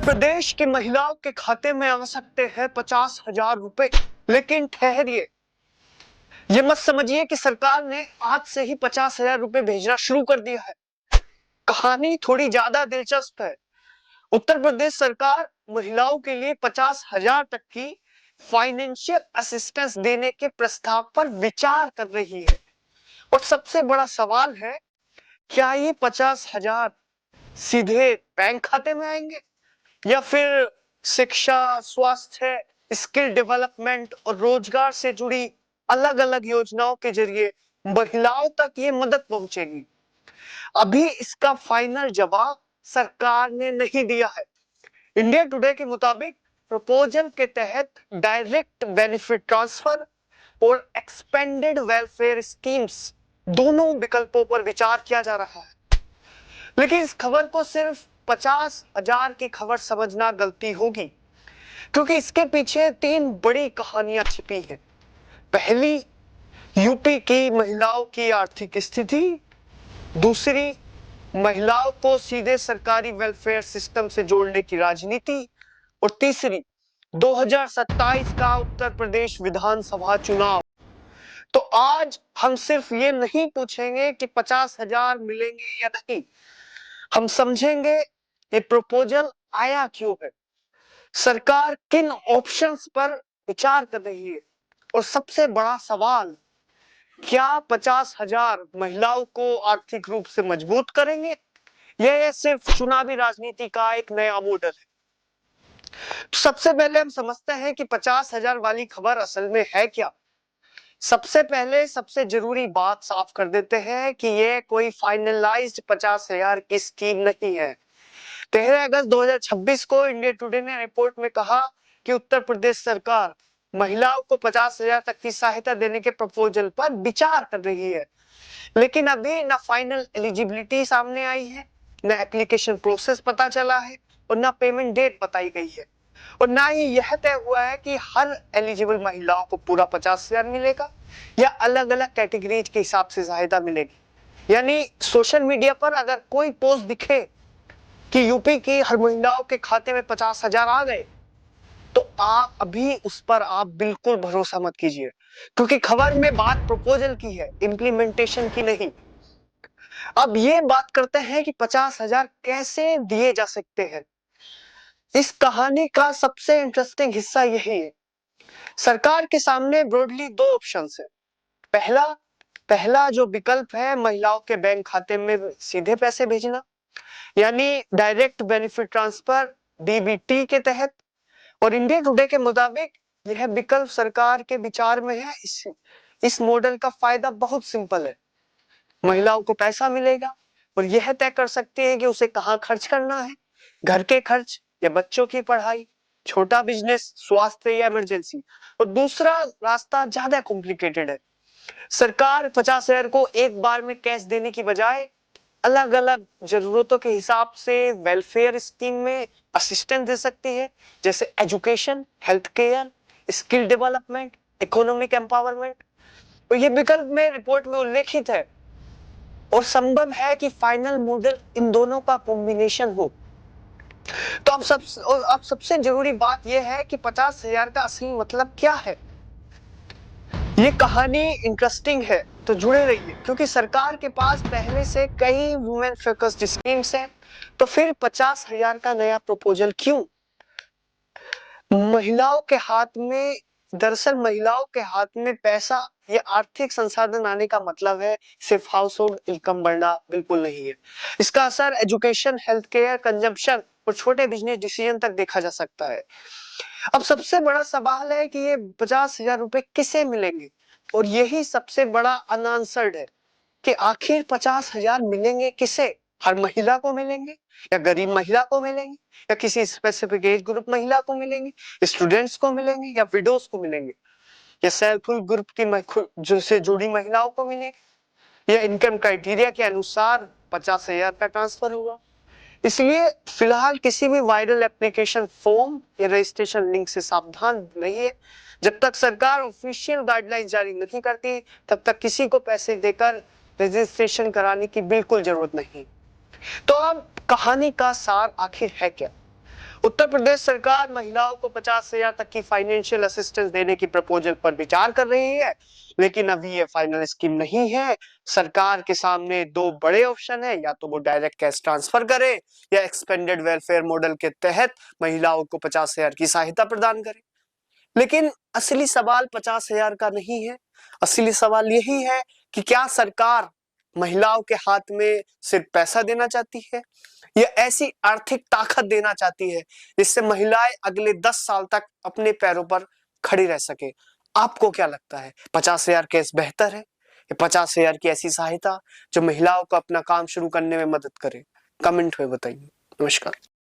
प्रदेश की महिलाओं के खाते में आ सकते हैं 50,000 रुपए। लेकिन ठहरिए, ये मत समझिए कि सरकार ने आज से ही 50,000 रुपए भेजना शुरू कर दिया है। कहानी थोड़ी ज्यादा दिलचस्प है। उत्तर प्रदेश सरकार महिलाओं के लिए 50,000 तक की फाइनेंशियल असिस्टेंस देने के प्रस्ताव पर विचार कर रही है। और सबसे बड़ा सवाल है, क्या ये 50,000 सीधे बैंक खाते में आएंगे या फिर शिक्षा, स्वास्थ्य, स्किल डेवलपमेंट और रोजगार से जुड़ी अलग अलग योजनाओं के जरिए महिलाओं तक ये मदद पहुंचेगी। अभी इसका फाइनल जवाब सरकार ने नहीं दिया है। इंडिया टुडे के मुताबिक प्रपोजल के तहत डायरेक्ट बेनिफिट ट्रांसफर और एक्सपेंडेड वेलफेयर स्कीम्स दोनों विकल्पों पर विचार किया जा रहा है। लेकिन इस खबर को सिर्फ 50,000 की खबर समझना गलती होगी, क्योंकि इसके पीछे 3 बड़ी कहानियां छिपी हैं। पहली, यूपी की महिलाओं की आर्थिक स्थिति। दूसरी, महिलाओं को सीधे सरकारी वेलफेयर सिस्टम से जोड़ने की राजनीति। और तीसरी, 2027 का उत्तर प्रदेश विधानसभा चुनाव। तो आज हम सिर्फ ये नहीं पूछेंगे कि 50,000 मिलेंगे या नहीं, हम समझेंगे ये प्रपोजल आया क्यों है, सरकार किन ऑप्शंस पर विचार कर रही है, और सबसे बड़ा सवाल, क्या 50,000 महिलाओं को आर्थिक रूप से मजबूत करेंगे या ये सिर्फ चुनावी राजनीति का एक नया मॉडल है। तो सबसे पहले हम समझते हैं कि 50,000 वाली खबर असल में है क्या। सबसे पहले सबसे जरूरी बात साफ कर देते हैं कि ये कोई फाइनलाइज्ड 50,000 की स्कीम नहीं है। 13 अगस्त 2026 को इंडिया टुडे ने रिपोर्ट में कहा कि उत्तर प्रदेश सरकार महिलाओं को 50,000 तक की सहायता देने के प्रपोजल पर विचार कर रही है। लेकिन अभी ना फाइनल एलिजिबिलिटी सामने आई है, ना एप्लीकेशन प्रोसेस पता चला है, और ना पेमेंट डेट बताई गई है, और ना ही यह तय हुआ है कि हर एलिजिबल महिलाओं को पूरा 50,000 मिलेगा या अलग अलग कैटेगरीज के हिसाब से सहायता मिलेगी। यानी सोशल मीडिया पर अगर कोई पोस्ट दिखे कि यूपी की हर महिलाओं के खाते में 50,000 आ गए, तो आप अभी उस पर आप बिल्कुल भरोसा मत कीजिए, क्योंकि खबर में बात प्रपोजल की है, इंप्लीमेंटेशन की नहीं। अब ये बात करते हैं कि 50,000 कैसे दिए जा सकते हैं। इस कहानी का सबसे इंटरेस्टिंग हिस्सा यही है, सरकार के सामने ब्रॉडली 2 ऑप्शंस है। पहला जो विकल्प है, महिलाओं के बैंक खाते में सीधे पैसे भेजना, यानी डायरेक्ट बेनिफिट ट्रांसफर, डीबीटी के तहत। और इंडिया टुडे के मुताबिक यह विकल्प सरकार के विचार में है। इस मॉडल का फायदा बहुत सिंपल है, महिलाओं को पैसा मिलेगा और यह तय कर सकती है कि उसे कहां खर्च करना है, घर के खर्च या बच्चों की पढ़ाई, छोटा बिजनेस, स्वास्थ्य या इमरजेंसी। और दूसरा रास्ता ज्यादा कॉम्प्लिकेटेड है, सरकार 50,000 को एक बार में कैश देने की बजाय अलग अलग जरूरतों के हिसाब से वेलफेयर स्कीम में असिस्टेंस दे सकती है, जैसे education, health care, skill development, economic empowerment. तो ये विकल्प में रिपोर्ट में उल्लेखित है, और संभव है कि फाइनल मॉडल इन दोनों का कॉम्बिनेशन हो। तो अब सबसे जरूरी बात यह है कि 50,000 का असली मतलब क्या है। ये कहानी इंटरेस्टिंग है, तो जुड़े रहिए, क्योंकि सरकार के पास पहले से कई वुमेन फोकस्ड स्कीम्स हैं। तो फिर 50,000 का नया प्रपोजल क्यों? महिलाओं के हाथ में दरअसल महिलाओं के हाथ में पैसा या आर्थिक संसाधन आने का मतलब है सिर्फ हाउस होल्ड इनकम बढ़ना बिल्कुल नहीं है। इसका असर एजुकेशन, हेल्थ केयर, कंजम्पशन और छोटे बिजनेस डिसीजन तक देखा जा सकता है। अब सबसे बड़ा सवाल है कि ये 50,000 रुपए किसे मिलेंगे, और यही सबसे बड़ा अनआंसर्ड है कि आखिर 50,000 मिलेंगे किसे। हर महिला को मिलेंगे, या गरीब महिला को मिलेंगे, या किसी स्पेसिफिक एज ग्रुप महिला को मिलेंगे, स्टूडेंट्स को मिलेंगे, या विडोज को मिलेंगे, या सेल्फ हेल्प ग्रुप की जो से जुड़ी महिलाओं को मिलेंगे, या इनकम क्राइटेरिया के अनुसार 50,000 का ट्रांसफर होगा। इसलिए फिलहाल किसी भी वायरल एप्लीकेशन फॉर्म या रजिस्ट्रेशन लिंक से सावधान रहिए। जब तक सरकार ऑफिशियल गाइडलाइन जारी नहीं करती, तब तक किसी को पैसे देकर रजिस्ट्रेशन कराने की बिल्कुल जरूरत नहीं। तो अब कहानी का सार आखिर है क्या? उत्तर प्रदेश सरकार महिलाओं को 50,000 तक की फाइनेंशियल असिस्टेंस देने की प्रपोजल पर विचार कर रही है, लेकिन अभी ये फाइनल स्कीम नहीं है। सरकार के सामने दो बड़े ऑप्शन है, या तो वो डायरेक्ट कैश ट्रांसफर करे या एक्सपेंडेड वेलफेयर मॉडल के तहत महिलाओं को 50,000 की सहायता प्रदान करे। लेकिन असली सवाल 50,000 का नहीं है। असली सवाल यही है कि क्या सरकार महिलाओं के हाथ में सिर्फ पैसा देना चाहती है या ऐसी आर्थिक ताकत देना चाहती है जिससे महिलाएं अगले 10 साल तक अपने पैरों पर खड़ी रह सके। आपको क्या लगता है, 50,000 केस बेहतर है या 50,000 की ऐसी सहायता जो महिलाओं को अपना काम शुरू करने में मदद करे? कमेंट में बताइए। नमस्कार।